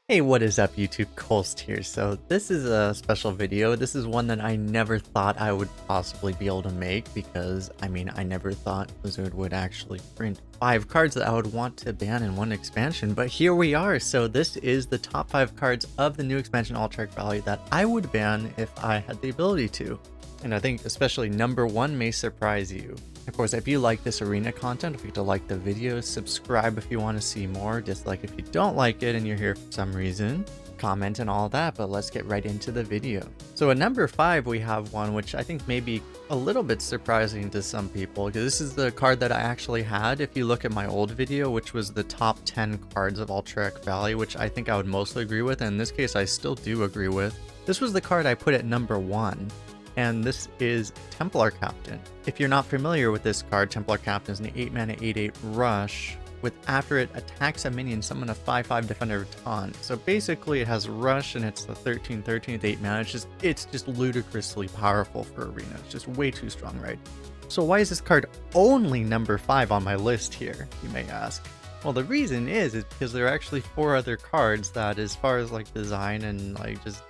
Hey, what is up YouTube? Kolst here. So this is a special video. This is one that I never thought I would possibly be able to make because, I never thought Blizzard would actually print 5 cards that I would want to ban in one expansion, but here we are. So this is the top 5 cards of the new expansion Alterac Valley that I would ban if I had the ability to. And I think especially number 1 may surprise you. Of course, if you like this arena content, if you like the videos, subscribe if you want to see more, dislike if you don't like it and you're here for some reason, comment and all that, but let's get right into the video. So at number 5, we have one which I think may be a little bit surprising to some people, because this is the card that I actually had. If you look at my old video, which was the top 10 cards of Alterac Valley, which I think I would mostly agree with, and in this case I still do agree with, this was the card I put at number 1. And this is Templar Captain. If you're not familiar with this card, Templar Captain is an 8-mana 8/8 rush with after it attacks a minion, summon a 5/5 defender taunt. So basically it has rush and it's the 13/13 with 8 mana. It's just ludicrously powerful for arena. It's just way too strong, right? So why is this card only number 5 on my list here, you may ask? Well, the reason is because there are actually 4 other cards that, as far as like design and like just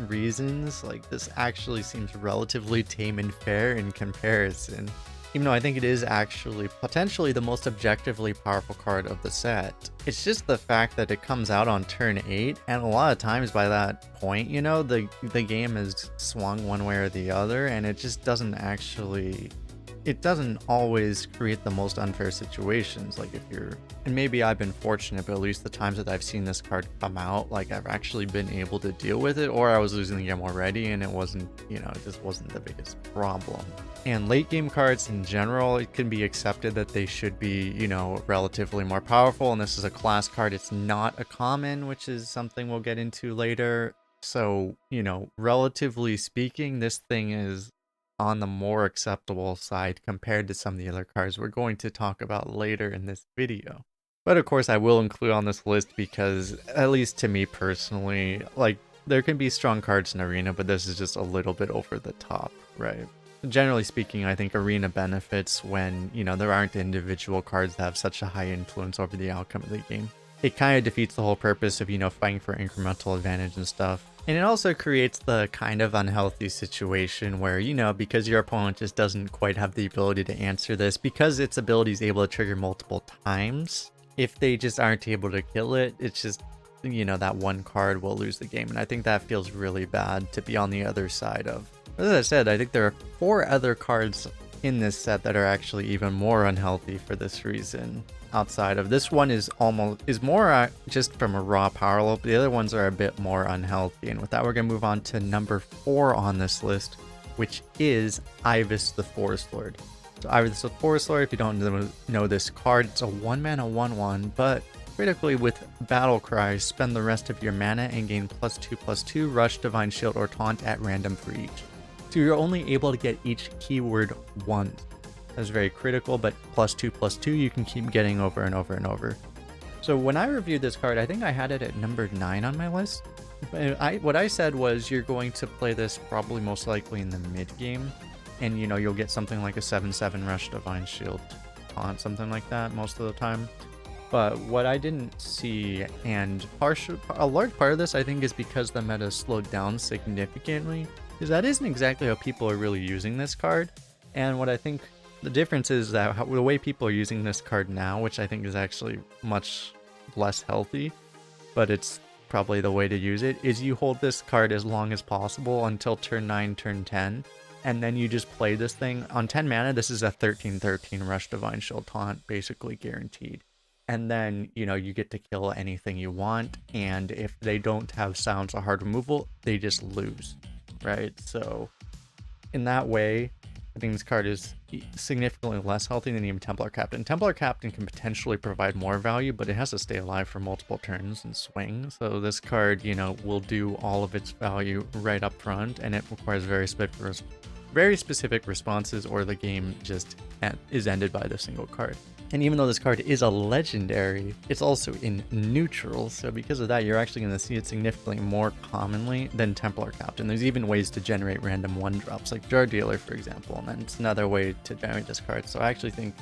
reasons, like this actually seems relatively tame and fair in comparison, even though I think it is actually potentially the most objectively powerful card of the set. It's just the fact that it comes out on turn 8, and a lot of times by that point, you know, the game is swung one way or the other, and it just doesn't actually, it doesn't always create the most unfair situations. Like if you're, and maybe I've been fortunate, but at least the times that I've seen this card come out, like I've actually been able to deal with it, or I was losing the game already and it wasn't, you know, it just wasn't the biggest problem. And late game cards in general, it can be accepted that they should be, you know, relatively more powerful, and this is a class card. It's not a common, which is something we'll get into later. So, you know, relatively speaking, this thing is on the more acceptable side compared to some of the other cards we're going to talk about later in this video. But of course I will include on this list because, at least to me personally, like there can be strong cards in Arena, but this is just a little bit over the top, right? Generally speaking, I think Arena benefits when, you know, there aren't individual cards that have such a high influence over the outcome of the game. It kind of defeats the whole purpose of, you know, fighting for incremental advantage and stuff. And it also creates the kind of unhealthy situation where, you know, because your opponent just doesn't quite have the ability to answer this, because its ability is able to trigger multiple times, if they just aren't able to kill it, it's just, you know, that one card will lose the game. And I think that feels really bad to be on the other side of. As I said, I think there are 4 other cards in this set that are actually even more unhealthy for this reason. Outside of this one is more just from a raw power level, but the other ones are a bit more unhealthy. And with that, we're going to move on to number 4 on this list, which is Ivus the Forest Lord. So Ivus the Forest Lord, if you don't know this card, it's a 1-mana 1/1, but critically with Battle Cry, spend the rest of your mana and gain +2/+2 Rush, Divine Shield, or Taunt at random for each. So you're only able to get each keyword once. That's very critical, but +2/+2 you can keep getting over and over and over. So when I reviewed this card, I think I had it at number 9 on my list. What I said was you're going to play this probably most likely in the mid game, and you know you'll get something like a 7/7 Rush, Divine Shield, Taunt, something like that most of the time. But what I didn't see, and a large part of this I think is because the meta slowed down significantly, is that isn't exactly how people are really using this card. And what I think the difference is that the way people are using this card now, which I think is actually much less healthy, but it's probably the way to use it, is you hold this card as long as possible until turn 9, turn 10, and then you just play this thing. On 10 mana, this is a 13/13 Rush, Divine Shield, Taunt, basically guaranteed. And then, you know, you get to kill anything you want, and if they don't have sounds or hard removal, they just lose, right? So in that way, I think this card is significantly less healthy than even Templar Captain. Templar Captain can potentially provide more value, but it has to stay alive for multiple turns and swing. So this card, you know, will do all of its value right up front, and it requires very specific responses, or the game just is ended by this single card. And even though this card is a legendary, it's also in neutral, so because of that, you're actually going to see it significantly more commonly than Templar Captain. There's even ways to generate random 1-drops, like Jar Dealer, for example, and then it's another way to generate this card. So I actually think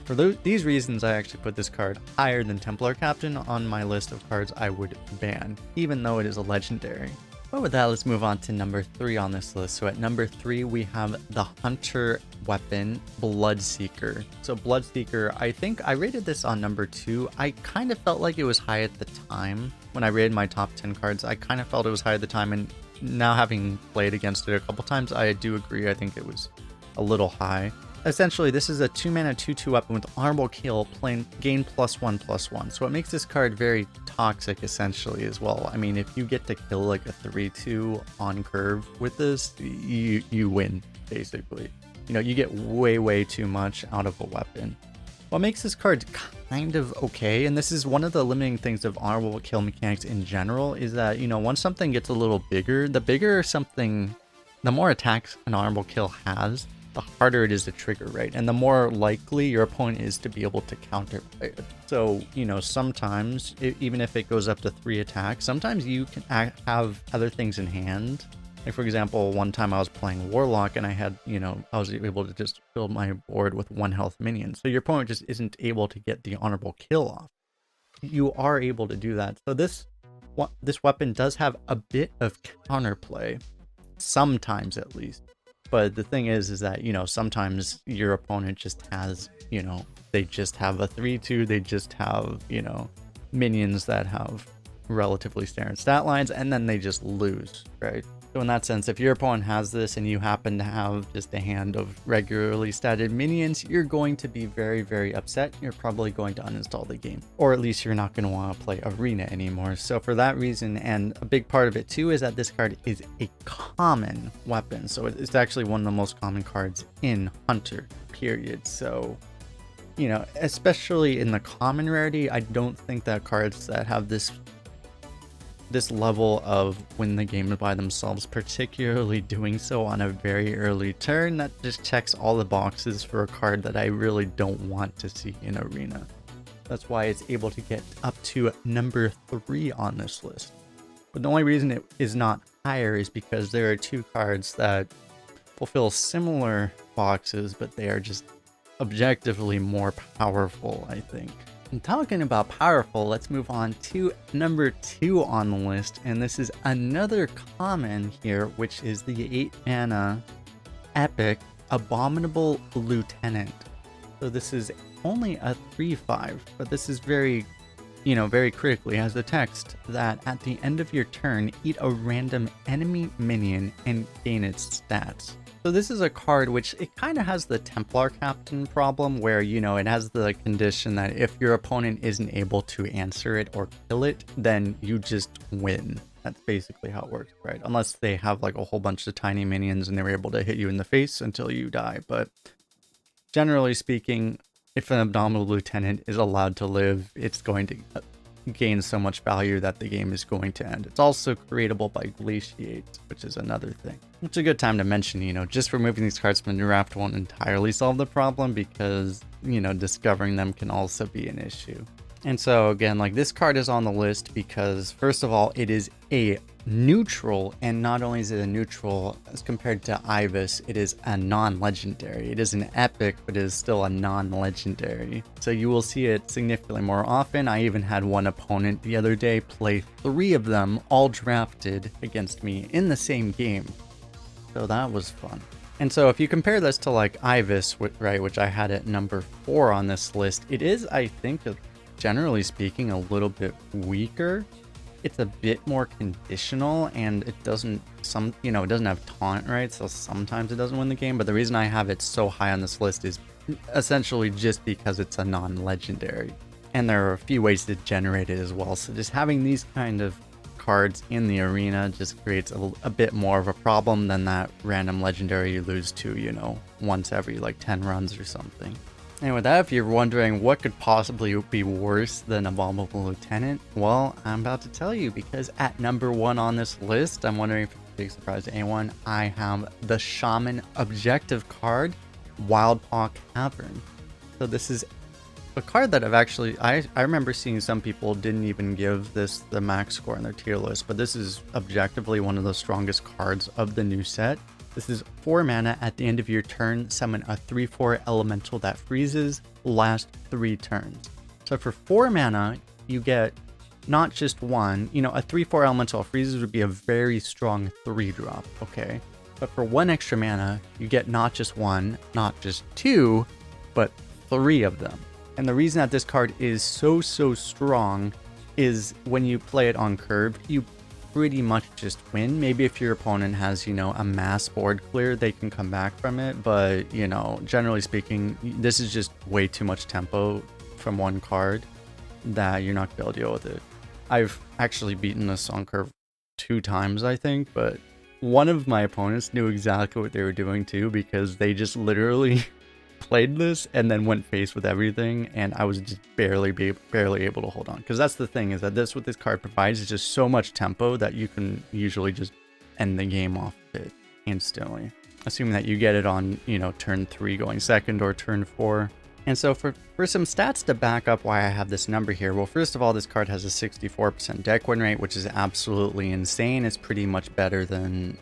For these reasons, I actually put this card higher than Templar Captain on my list of cards I would ban, even though it is a legendary. But with that, let's move on to number 3 on this list. So at number 3, we have the Hunter weapon, Bloodseeker. So Bloodseeker, I think I rated this on number 2. I kind of felt like it was high at the time. When I rated my top 10 cards, I kind of felt it was high at the time, and now having played against it a couple times, I do agree. I think it was a little high. Essentially, this is a 2-mana 2/2 weapon with honorable kill, gain +1/+1. So it makes this card very toxic, essentially, as well. I mean, if you get to kill like a 3/2 on curve with this, you win, basically. You know, you get way too much out of a weapon. What makes this card kind of okay, and this is one of the limiting things of honorable kill mechanics in general, is that, you know, once something gets a little bigger, the bigger something, the more attacks an honorable kill has, the harder it is to trigger, right? And the more likely your opponent is to be able to counterplay it. So, you know, sometimes, even if it goes up to 3 attacks, sometimes you can have other things in hand. Like, for example, one time I was playing Warlock and I had, you know, I was able to just fill my board with 1 health minion. So your opponent just isn't able to get the honorable kill off. You are able to do that. So this weapon does have a bit of counterplay, sometimes at least. But the thing is that, you know, sometimes your opponent just has, you know, they just have a 3/2, they just have, you know, minions that have relatively standard stat lines, and then they just lose, right? So in that sense, if your opponent has this and you happen to have just a hand of regularly statted minions, you're going to be very upset. You're probably going to uninstall the game, or at least you're not going to want to play Arena anymore. So for that reason, and a big part of it too, is that this card is a common weapon. So it's actually one of the most common cards in Hunter, period. So, you know, especially in the common rarity, I don't think that cards that have this level of win the game by themselves, particularly doing so on a very early turn, that just checks all the boxes for a card that I really don't want to see in Arena. That's why it's able to get up to number 3 on this list. But the only reason it is not higher is because there are 2 cards that fulfill similar boxes, but they are just objectively more powerful, I think. And talking about powerful, let's move on to number 2 on the list, and this is another common here, which is the 8-mana epic Abominable Lieutenant. So this is only a 3/5, but this is very, you know, very critically has the text that at the end of your turn, eat a random enemy minion and gain its stats. So this is a card which it kind of has the Templar Captain problem, where, you know, it has the condition that if your opponent isn't able to answer it or kill it, then you just win. That's basically how it works, right? Unless they have like a whole bunch of tiny minions and they're able to hit you in the face until you die. But generally speaking, if an Abominable Lieutenant is allowed to live, it's going to gain so much value that the game is going to end. It's also creatable by Glaciate, which is another thing. It's a good time to mention, you know, just removing these cards from the draft won't entirely solve the problem, because, you know, discovering them can also be an issue. And so again, like, this card is on the list because, first of all, it is a neutral, and not only is it a neutral as compared to Ibis, it is a non-legendary. It is an epic, but it is still a non-legendary. So you will see it significantly more often. I even had one opponent the other day play 3 of them all drafted against me in the same game. So that was fun. And so if you compare this to like Ibis, right, which I had at number 4 on this list, it is, I think, generally speaking, a little bit weaker. It's a bit more conditional, and it doesn't it doesn't have taunt, right? So sometimes it doesn't win the game, but the reason I have it so high on this list is essentially just because it's a non-legendary. And there are a few ways to generate it as well. So just having these kind of cards in the arena just creates a bit more of a problem than that random legendary you lose to, you know, once every like 10 runs or something. And with that, if you're wondering what could possibly be worse than Abominable Lieutenant, well, I'm about to tell you, because at number 1 on this list, I'm wondering if it's a big surprise to anyone, I have the Shaman objective card, Wildpaw Cavern. So this is a card that I've actually, I remember seeing some people didn't even give this the max score in their tier list, but this is objectively one of the strongest cards of the new set. This is 4 mana. At the end of your turn, summon a 3/4 elemental that freezes, last 3 turns. So for 4 mana, you get not just one, a 3/4 elemental freezes would be a very strong 3-drop, okay? But for 1 extra mana, you get not just one, not just two, but 3 of them. And the reason that this card is so strong is when you play it on curve, you pretty much just win. Maybe if your opponent has, a mass board clear, they can come back from it. But, generally speaking, this is just way too much tempo from one card that you're not going to be able to deal with it. I've actually beaten this on curve 2 times, I think, but one of my opponents knew exactly what they were doing too, because they just literally played this and then went face with everything, and I was just barely able to hold on. Because that's the thing, is that what this card provides is just so much tempo that you can usually just end the game off it instantly, assuming that you get it on turn 3 going second or turn 4. And so for some stats to back up why I have this number here, well, first of all, this card has a 64% deck win rate, which is absolutely insane. It's pretty much better than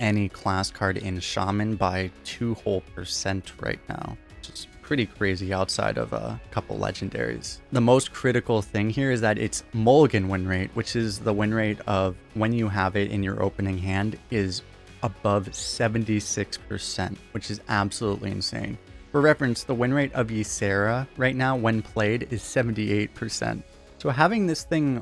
any class card in Shaman by 2% right now, which is pretty crazy outside of a couple legendaries. The most critical thing here is that its mulligan win rate, which is the win rate of when you have it in your opening hand, is above 76%, which is absolutely insane. For reference, the win rate of Ysera right now when played is 78%. So having this thing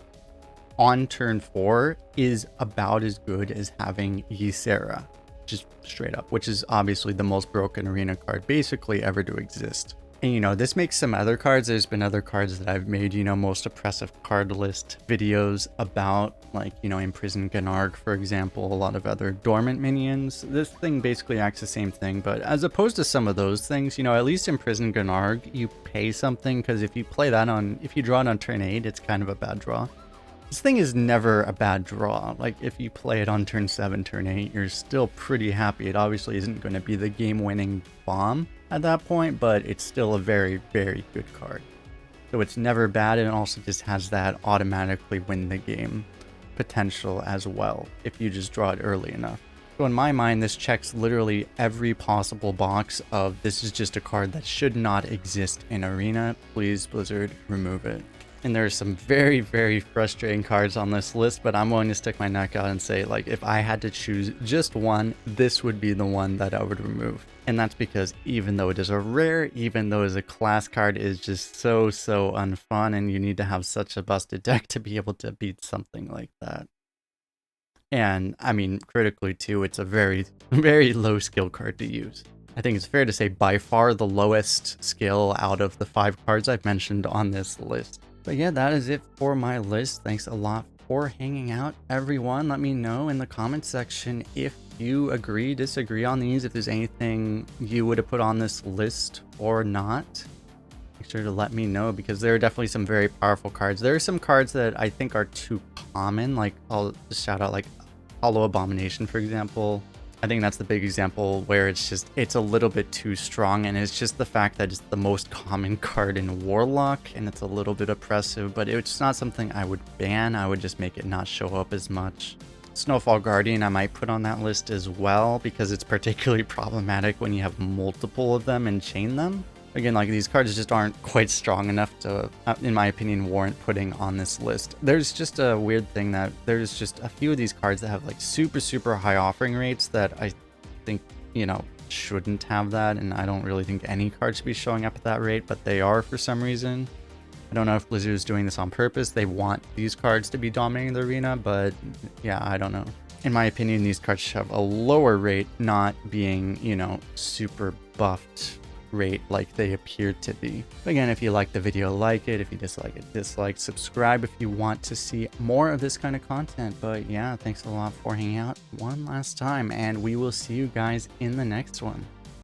on turn 4 is about as good as having Ysera, just straight up, which is obviously the most broken arena card basically ever to exist. And this makes some other cards. There's been other cards that I've made, most oppressive card list videos about, like, Imprisoned Gennarg, for example, a lot of other dormant minions. This thing basically acts the same thing, but as opposed to some of those things, at least Imprisoned Gennarg, you pay something, because if you play that if you draw it on turn 8, it's kind of a bad draw. This thing is never a bad draw. Like, if you play it on turn 7, turn 8, you're still pretty happy. It obviously isn't going to be the game-winning bomb at that point, but it's still a very, very good card. So it's never bad, and it also just has that automatically win the game potential as well, if you just draw it early enough. So in my mind, this checks literally every possible box of this is just a card that should not exist in Arena. Please, Blizzard, remove it. And there are some very, very frustrating cards on this list, but I'm willing to stick my neck out and say, like, if I had to choose just one, this would be the one that I would remove. And that's because even though it is a rare, even though it's a class card, it is just so unfun, and you need to have such a busted deck to be able to beat something like that. And I mean, critically too, it's a very, very low skill card to use. I think it's fair to say by far the lowest skill out of the 5 cards I've mentioned on this list. But yeah, that is it for my list. Thanks a lot for hanging out, everyone. Let me know in the comment section if you agree, disagree on these, if there's anything you would have put on this list or not. Make sure to let me know, because there are definitely some very powerful cards. There are some cards that I think are too common. Like, I'll just shout out like Hollow Abomination, for example. I think that's the big example where it's a little bit too strong, and it's just the fact that it's the most common card in Warlock, and it's a little bit oppressive, but it's not something I would ban. I would just make it not show up as much. Snowfall Guardian I might put on that list as well, because it's particularly problematic when you have multiple of them and chain them. Again, like, these cards just aren't quite strong enough to, in my opinion, warrant putting on this list. There's just a weird thing that there's just a few of these cards that have like super high offering rates that I think, shouldn't have that, and I don't really think any card should be showing up at that rate, but they are for some reason. I don't know if Blizzard is doing this on purpose. They want these cards to be dominating the arena, but yeah, I don't know. In my opinion, these cards should have a lower rate, not being, super buffed rate like they appear to be. Again, if you like the video, like it. If you dislike it, dislike. Subscribe if you want to see more of this kind of content. But yeah, thanks a lot for hanging out one last time, and we will see you guys in the next one.